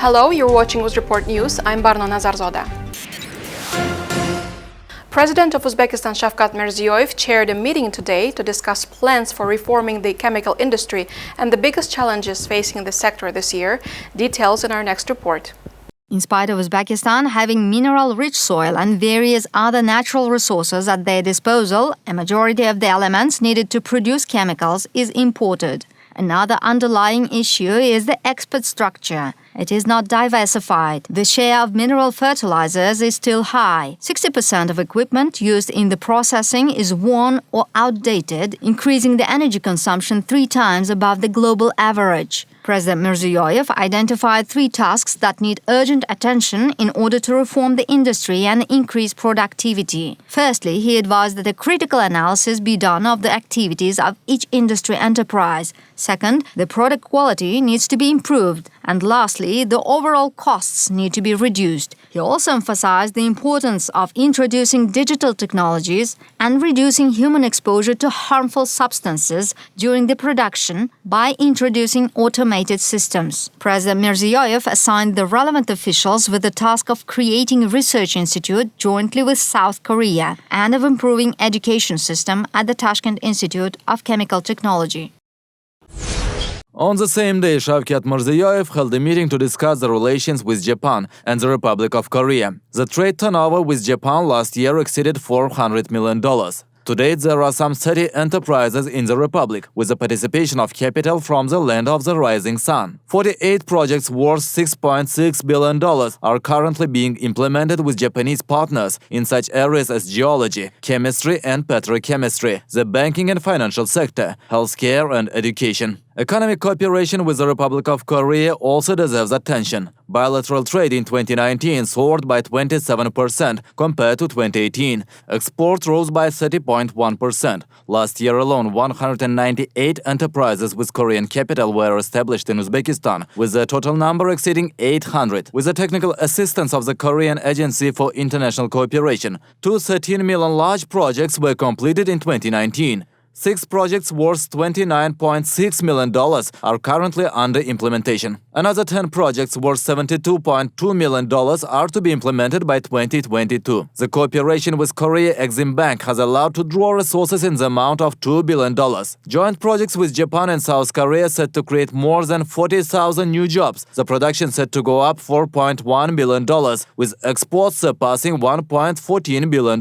Hello, you're watching UZREPORT.NEWS. I'm Barna Nazarzoda. President of Uzbekistan Shavkat Mirziyoyev chaired a meeting today to discuss plans for reforming the chemical industry and the biggest challenges facing the sector this year. Details in our next report. In spite of Uzbekistan having mineral-rich soil and various other natural resources at their disposal, a majority of the elements needed to produce chemicals is imported. Another underlying issue is the export structure. It is not diversified. The share of mineral fertilizers is still high. 60% of equipment used in the processing is worn or outdated, increasing the energy consumption 3 times above the global average. President Mirziyoyev identified 3 tasks that need urgent attention in order to reform the industry and increase productivity. Firstly, he advised that a critical analysis be done of the activities of each industry enterprise. Second, the product quality needs to be improved. And lastly, the overall costs need to be reduced. He also emphasized the importance of introducing digital technologies and reducing human exposure to harmful substances during the production by introducing automated systems. President Mirziyoyev assigned the relevant officials with the task of creating a research institute jointly with South Korea and of improving education system at the Tashkent Institute of Chemical Technology. On the same day, Shavkat Mirziyoyev held a meeting to discuss the relations with Japan and the Republic of Korea. The trade turnover with Japan last year exceeded $400 million. To date, there are some 30 enterprises in the Republic, with the participation of capital from the land of the rising sun. 48 projects worth $6.6 billion are currently being implemented with Japanese partners in such areas as geology, chemistry and petrochemistry, the banking and financial sector, healthcare and education. Economic cooperation with the Republic of Korea also deserves attention. Bilateral trade in 2019 soared by 27% compared to 2018. Export rose by 30.1%. Last year alone, 198 enterprises with Korean capital were established in Uzbekistan, with the total number exceeding 800. With the technical assistance of the Korean Agency for International Cooperation, 213 million large projects were completed in 2019. 6 projects worth $29.6 million are currently under implementation. Another 10 projects worth $72.2 million are to be implemented by 2022. The cooperation with Korea Exim Bank has allowed to draw resources in the amount of $2 billion. Joint projects with Japan and South Korea set to create more than 40,000 new jobs. The production set to go up $4.1 billion, with exports surpassing $1.14 billion.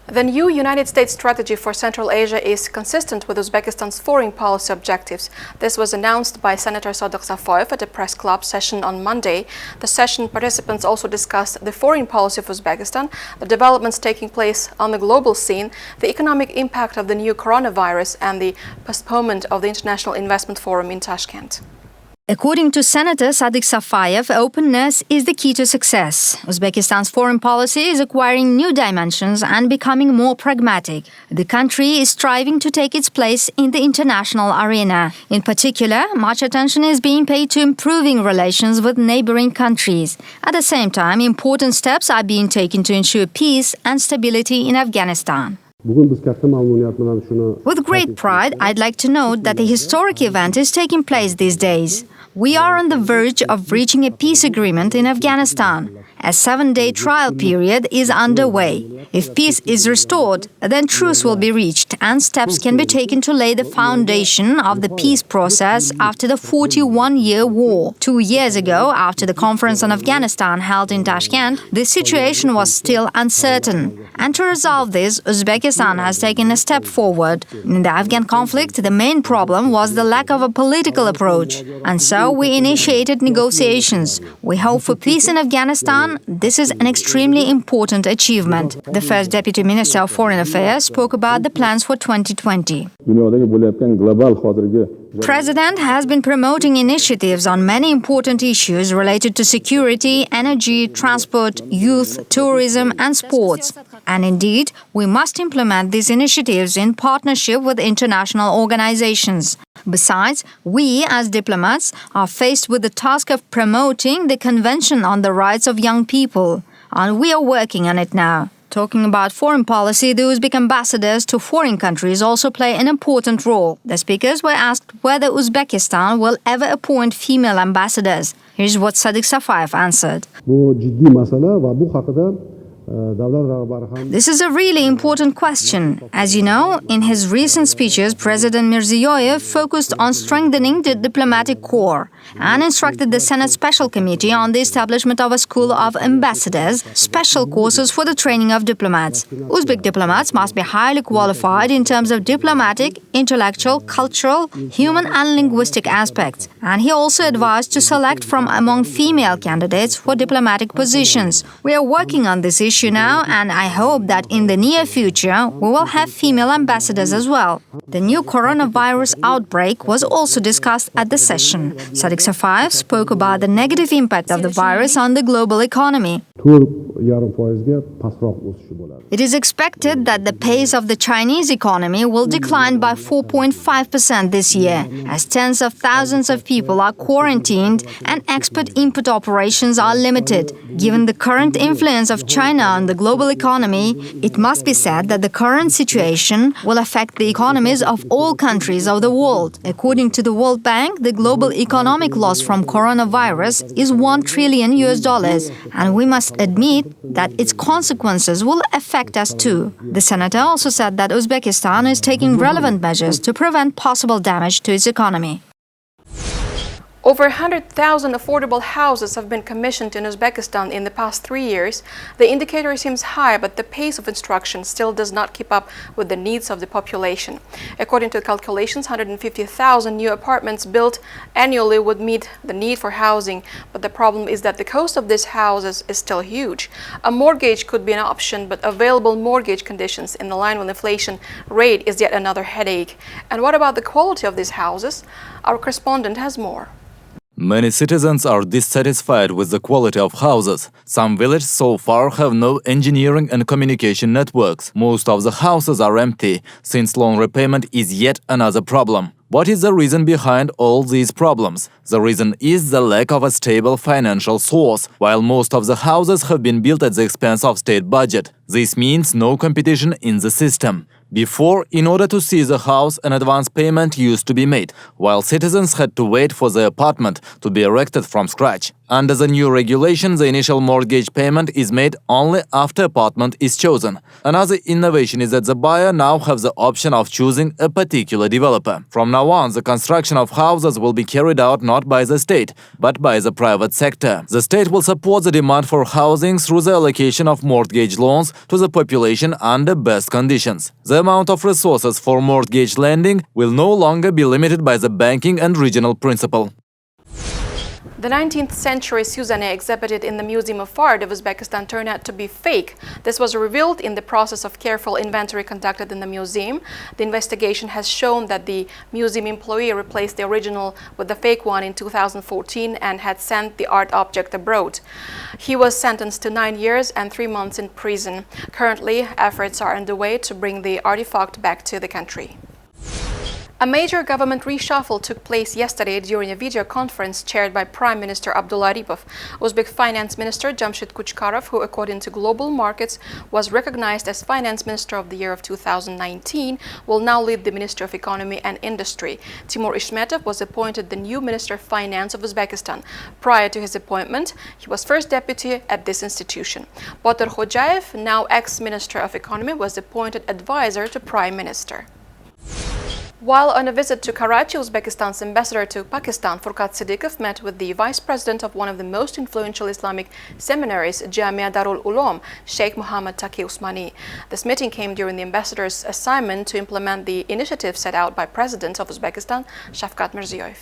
The new United States strategy for Central Asia is consistent with Uzbekistan's foreign policy objectives. This was announced by Senator Sodiq Safoyev at a press club session on Monday. The session participants also discussed the foreign policy of Uzbekistan, the developments taking place on the global scene, the economic impact of the new coronavirus, and the postponement of the International Investment Forum in Tashkent. According to Senator Sodiq Safoyev, openness is the key to success. Uzbekistan's foreign policy is acquiring new dimensions and becoming more pragmatic. The country is striving to take its place in the international arena. In particular, much attention is being paid to improving relations with neighboring countries. At the same time, important steps are being taken to ensure peace and stability in Afghanistan. With great pride, I'd like to note that a historic event is taking place these days. We are on the verge of reaching a peace agreement in Afghanistan. A 7-day trial period is underway. If peace is restored, then truce will be reached and steps can be taken to lay the foundation of the peace process after the 41-year war. 2 years ago, after the conference on Afghanistan held in Tashkent, the situation was still uncertain. And to resolve this, Uzbekistan has taken a step forward. In the Afghan conflict, the main problem was the lack of a political approach. And so we initiated negotiations. We hope for peace in Afghanistan. This is an extremely important achievement. The first Deputy Minister of Foreign Affairs spoke about the plans for 2020. President has been promoting initiatives on many important issues related to security, energy, transport, youth, tourism and sports. And indeed, we must implement these initiatives in partnership with international organizations. Besides, we as diplomats are faced with the task of promoting the Convention on the Rights of Young People, and we are working on it now. Talking about foreign policy, the Uzbek ambassadors to foreign countries also play an important role. The speakers were asked whether Uzbekistan will ever appoint female ambassadors. Here's what Sadiq Safayev answered. This is a really important question. As you know, in his recent speeches, President Mirziyoyev focused on strengthening the diplomatic corps and instructed the Senate Special Committee on the establishment of a school of ambassadors, special courses for the training of diplomats. Uzbek diplomats must be highly qualified in terms of diplomatic, intellectual, cultural, human and linguistic aspects. And he also advised to select from among female candidates for diplomatic positions. We are working on this issue now, and I hope that in the near future we will have female ambassadors as well. The new coronavirus outbreak was also discussed at the session. Sadiq Safayev spoke about the negative impact of the virus on the global economy. It is expected that the pace of the Chinese economy will decline by 4.5% this year, as tens of thousands of people are quarantined and export-import operations are limited. Given the current influence of China on the global economy, it must be said that the current situation will affect the economies of all countries of the world. According to the World Bank, the global economic loss from coronavirus is $1 trillion, and we must admit that its consequences will affect us too. The senator also said that Uzbekistan is taking relevant measures to prevent possible damage to its economy. Over 100,000 affordable houses have been commissioned in Uzbekistan in the past 3 years. The indicator seems high, but the pace of construction still does not keep up with the needs of the population. According to calculations, 150,000 new apartments built annually would meet the need for housing, but the problem is that the cost of these houses is still huge. A mortgage could be an option, but available mortgage conditions in line with inflation rate is yet another headache. And what about the quality of these houses? Our correspondent has more. Many citizens are dissatisfied with the quality of houses. Some villages so far have no engineering and communication networks. Most of the houses are empty, since loan repayment is yet another problem. What is the reason behind all these problems? The reason is the lack of a stable financial source, while most of the houses have been built at the expense of state budget. This means no competition in the system. Before, in order to seize a house, an advance payment used to be made, while citizens had to wait for the apartment to be erected from scratch. Under the new regulation, the initial mortgage payment is made only after apartment is chosen. Another innovation is that the buyer now has the option of choosing a particular developer. From now on, the construction of houses will be carried out not by the state, but by the private sector. The state will support the demand for housing through the allocation of mortgage loans to the population under best conditions. The amount of resources for mortgage lending will no longer be limited by the banking and regional principle. The 19th century Suzane exhibited in the Museum of Art of Uzbekistan turned out to be fake. This was revealed in the process of careful inventory conducted in the museum. The investigation has shown that the museum employee replaced the original with the fake one in 2014 and had sent the art object abroad. He was sentenced to 9 years and 3 months in prison. Currently, efforts are underway to bring the artifact back to the country. A major government reshuffle took place yesterday during a video conference chaired by Prime Minister Abdulla Aripov. Uzbek Finance Minister Jamshid Kuchkarov, who according to Global Markets was recognized as Finance Minister of the year of 2019, will now lead the Ministry of Economy and Industry. Timur Ishmetov was appointed the new Minister of Finance of Uzbekistan. Prior to his appointment, he was first deputy at this institution. Botir Khojayev, now ex-Minister of Economy, was appointed advisor to Prime Minister. While on a visit to Karachi, Uzbekistan's ambassador to Pakistan, Furqat Siddiqov, met with the vice president of one of the most influential Islamic seminaries, Jamia Darul Uloom, Sheikh Muhammad Taqi Usmani. This meeting came during the ambassador's assignment to implement the initiative set out by President of Uzbekistan, Shavkat Mirziyoyev.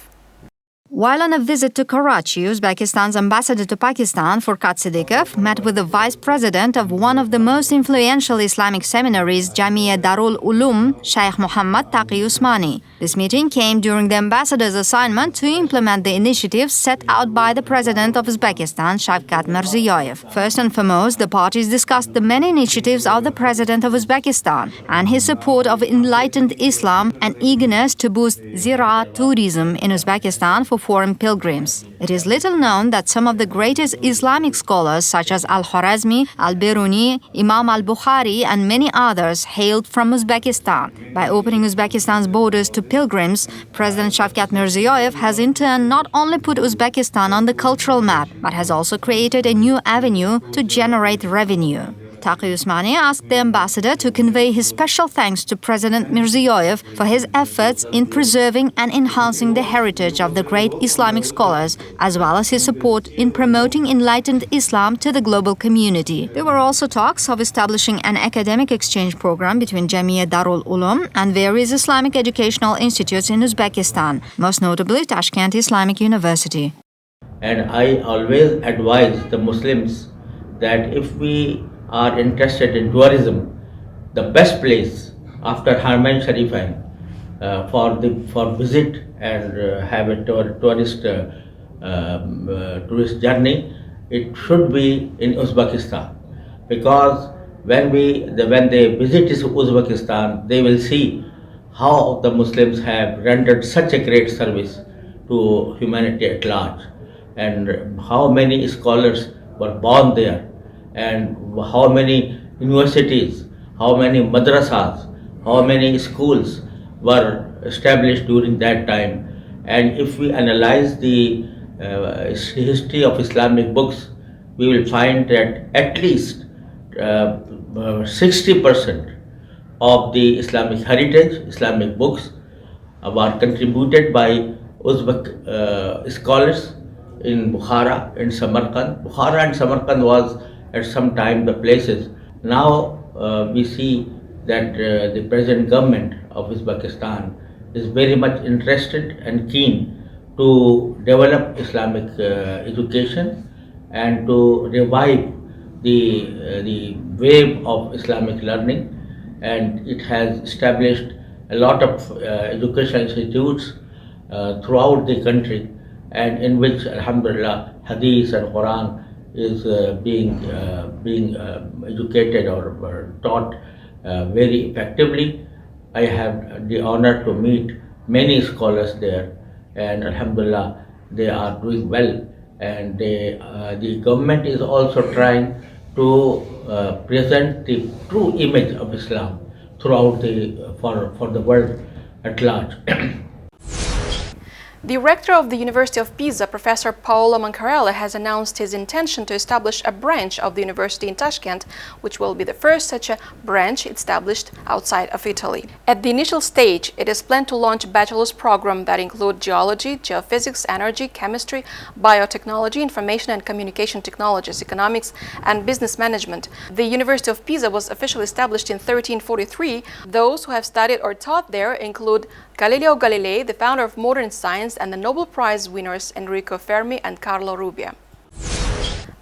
While on a visit to Karachi, Uzbekistan's ambassador to Pakistan, Furqat Siddiqov, met with the vice president of one of the most influential Islamic seminaries, Jamia Darul Uloom, Sheikh Muhammad Taqi Usmani. This meeting came during the ambassador's assignment to implement the initiatives set out by the President of Uzbekistan, Shavkat Mirziyoyev. First and foremost, the parties discussed the many initiatives of the President of Uzbekistan and his support of enlightened Islam and eagerness to boost ziraat tourism in Uzbekistan for foreign pilgrims. It is little known that some of the greatest Islamic scholars such as Al-Khwarizmi, Al-Biruni, Imam al-Bukhari and many others hailed from Uzbekistan. By opening Uzbekistan's borders to pilgrims, President Shavkat Mirziyoyev has in turn not only put Uzbekistan on the cultural map, but has also created a new avenue to generate revenue. Taqi Usmani asked the ambassador to convey his special thanks to President Mirziyoyev for his efforts in preserving and enhancing the heritage of the great Islamic scholars, as well as his support in promoting enlightened Islam to the global community. There were also talks of establishing an academic exchange program between Jamia Darul Ulum and various Islamic educational institutes in Uzbekistan, most notably Tashkent Islamic University. And I always advise the Muslims that if we are interested in tourism, the best place after Haramain Sharifain for visit and have a tourist journey, it should be in Uzbekistan, because when they visit Uzbekistan, they will see how the Muslims have rendered such a great service to humanity at large, and how many scholars were born there, and how many universities, how many madrasas, how many schools were established during that time. And if we analyze the history of Islamic books, we will find that at least 60% of the Islamic heritage, Islamic books, were contributed by Uzbek scholars in Bukhara and Samarkand. Bukhara and Samarkand was at some time the places. Now we see that the present government of Uzbekistan is very much interested and keen to develop Islamic education and to revive the wave of Islamic learning, and it has established a lot of educational institutes throughout the country, and in which, alhamdulillah, Hadith and Quran is being educated or taught very effectively. I have the honor to meet many scholars there, and alhamdulillah, they are doing well, and the government is also trying to present the true image of Islam throughout for the world at large. The rector of the University of Pisa, Professor Paolo Mancarella, has announced his intention to establish a branch of the university in Tashkent, which will be the first such a branch established outside of Italy. At the initial stage, it is planned to launch a bachelor's program that include geology, geophysics, energy, chemistry, biotechnology, information and communication technologies, economics, and business management. The University of Pisa was officially established in 1343. Those who have studied or taught there include Galileo Galilei, the founder of modern science, and the Nobel Prize winners Enrico Fermi and Carlo Rubbia.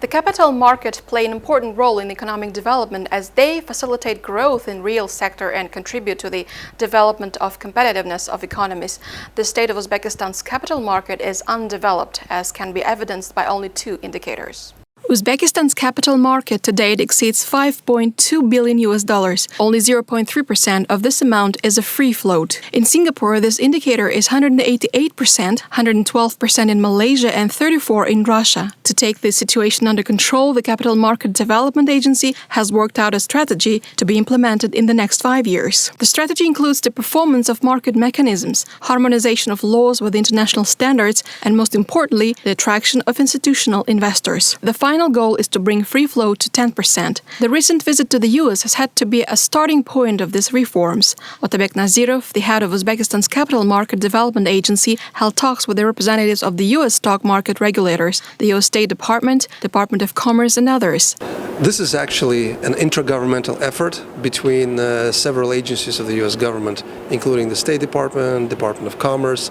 The capital market play an important role in economic development as they facilitate growth in real sector and contribute to the development of competitiveness of economies. The state of Uzbekistan's capital market is undeveloped, as can be evidenced by only two indicators. Uzbekistan's capital market to date exceeds $5.2 billion. Only 0.3% of this amount is a free float. In Singapore, this indicator is 188%, 112% in Malaysia, and 34% in Russia. To take this situation under control, the Capital Market Development Agency has worked out a strategy to be implemented in the next 5 years. The strategy includes the performance of market mechanisms, harmonization of laws with international standards, and most importantly, the attraction of institutional investors. The final goal is to bring free float to 10%. The recent visit to the US has had to be a starting point of these reforms. Otabek Nazirov, the head of Uzbekistan's Capital Market Development Agency, held talks with the representatives of the US stock market regulators, the US State Department, Department of Commerce, and others. This is actually an intragovernmental effort between several agencies of the U.S. government, including the State Department, Department of Commerce,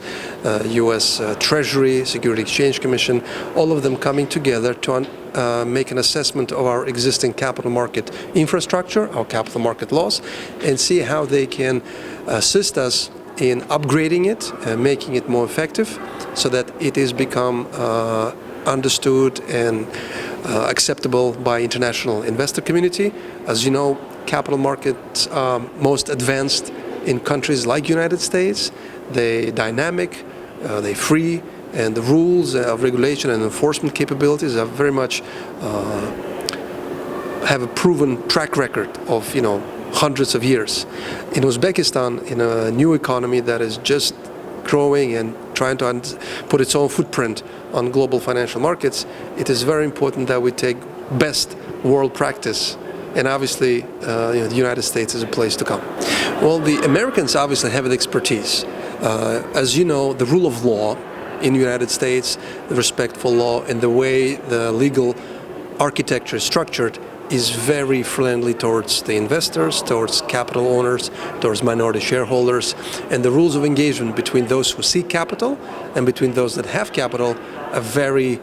U.S. Treasury, Security Exchange Commission, all of them coming together to make an assessment of our existing capital market infrastructure, our capital market laws, and see how they can assist us in upgrading it, making it more effective, so that it is become understood and acceptable by international investor community. As you know, capital markets are most advanced in countries like United States. They're dynamic, they're free, and the rules of regulation and enforcement capabilities are very much have a proven track record of hundreds of years. In Uzbekistan, in a new economy that is just growing and trying to put its own footprint on global financial markets, it is very important that we take best world practice. And obviously, the United States is a place to come. Well, the Americans obviously have the expertise. As you know, the rule of law in the United States, the respect for law, and the way the legal architecture is structured is very friendly towards the investors, towards capital owners, towards minority shareholders. And the rules of engagement between those who seek capital and between those that have capital are very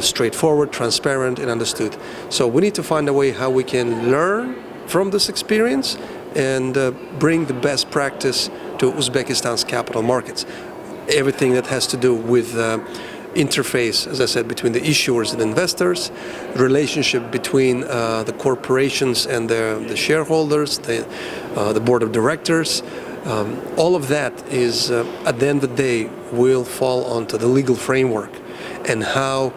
straightforward, transparent, and understood. So we need to find a way how we can learn from this experience and bring the best practice to Uzbekistan's capital markets. Everything that has to do with interface, as I said, between the issuers and investors, relationship between the corporations and the shareholders, the board of directors. All of that is, at the end of the day, will fall onto the legal framework and how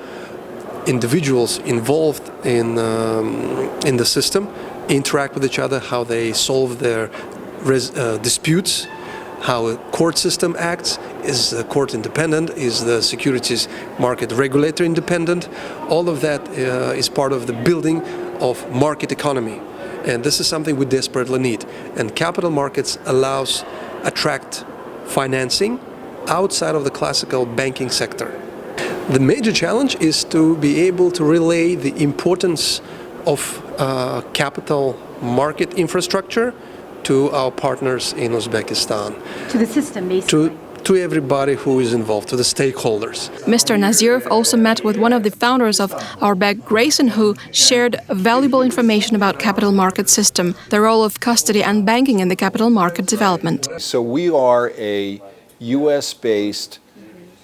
individuals involved in the system interact with each other, how they solve their disputes, how a court system acts. Is the court independent? Is the securities market regulator independent? All of that is part of the building of market economy. And this is something we desperately need. And capital markets attract financing outside of the classical banking sector. The major challenge is to be able to relay the importance of capital market infrastructure to our partners in Uzbekistan. To the system, basically. To everybody who is involved, to the stakeholders. Mr. Nazirov also met with one of the founders of our bank, Grayson, who shared valuable information about capital market system, the role of custody and banking in the capital market development. So we are a US-based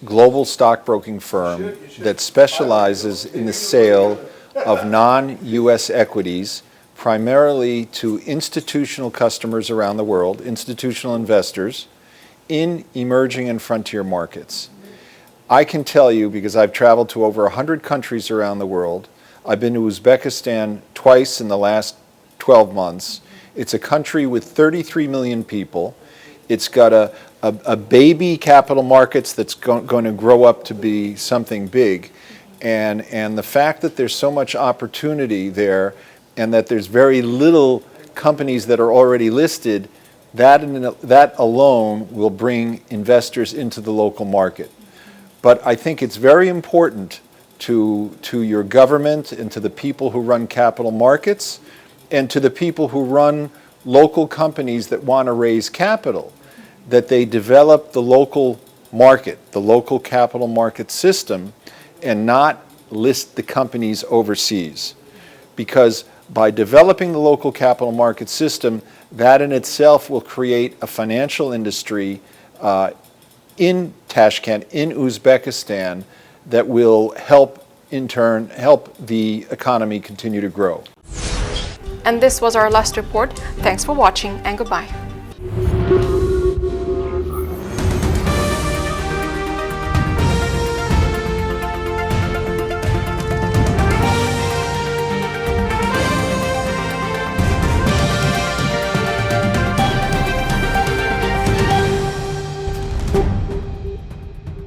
global stockbroking firm that specializes in the sale of non-US equities, primarily to institutional customers around the world, institutional investors, in emerging and frontier markets. I can tell you, because I've traveled to over 100 countries around the world, I've been to Uzbekistan twice in the last 12 months. It's a country with 33 million people. It's got a baby capital markets that's going to grow up to be something big. And the fact that there's so much opportunity there and that there's very little companies that are already listed, that alone will bring investors into the local market. But I think it's very important to your government and to the people who run capital markets and to the people who run local companies that want to raise capital, that they develop the local market, the local capital market system, and not list the companies overseas. Because by developing the local capital market system, that in itself will create a financial industry in Tashkent, in Uzbekistan, that will help, in turn, help the economy continue to grow. And this was our last report. Thanks for watching and goodbye.